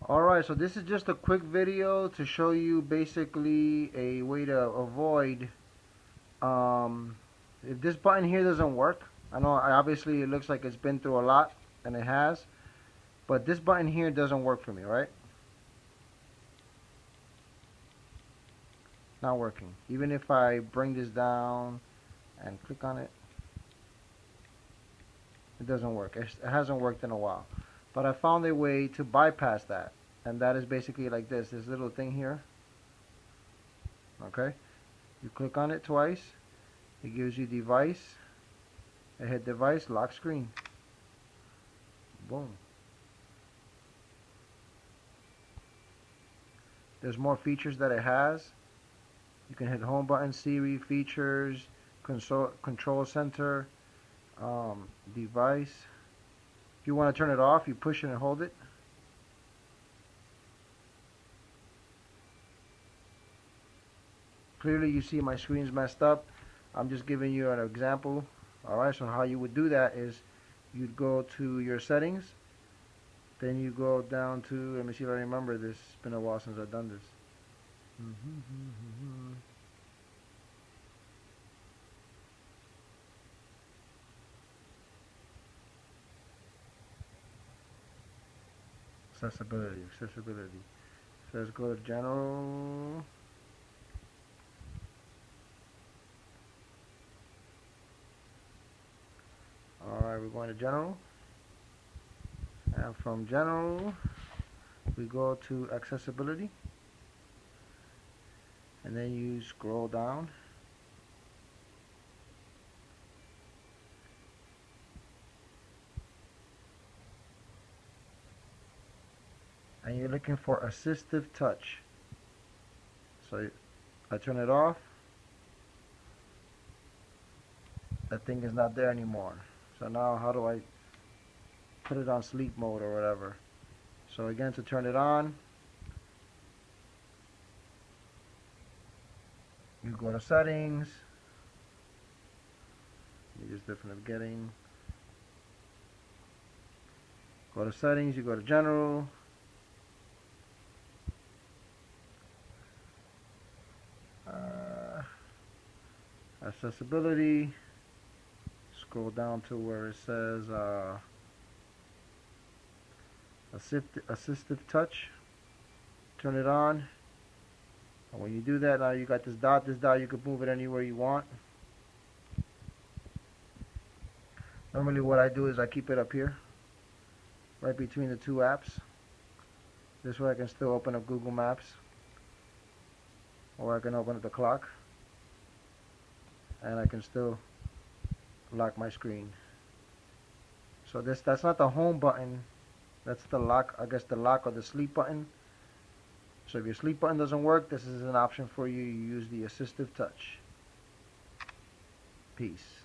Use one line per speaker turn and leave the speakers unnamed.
Alright, so this is just a quick video to show you basically a way to avoid if this button here doesn't work. I know obviously it looks like it's been through a lot, and it has, but this button here doesn't work for me, right? Not working. Even if I bring this down and click on it, it doesn't work. It hasn't worked in a while. But I found a way to bypass that, and that is basically like this little thing here. Okay, you click on it twice, it gives you device, I hit device, lock screen, boom. There's more features that it has. You can hit home button, Siri, features, control center, device. If you want to turn it off, you push it and hold it. Clearly you see my screen's messed up. I'm just giving you an example. Alright, so how you would do that is you'd go to your settings, then you go down to, let me see if I remember this, it's been a while since I've done this. Accessibility. So let's go to general. Alright, we're going to general. And from general, we go to accessibility. And then you scroll down. And you're looking for assistive touch. So I turn it off. That thing is not there anymore. So now how do I put it on sleep mode or whatever? So again, to turn it on, you go to settings. You use different getting. Go to settings, you go to general. Accessibility. Scroll down to where it says assistive touch. Turn it on. And when you do that, now you got this dot. This dot, you can move it anywhere you want. Normally what I do is I keep it up here, right between the two apps. This way I can still open up Google Maps, or I can open up the clock, and I can still lock my screen. So that's not the home button, that's the lock, I guess the lock or the sleep button. So if your sleep button doesn't work, this is an option for you. You use the assistive touch. Peace.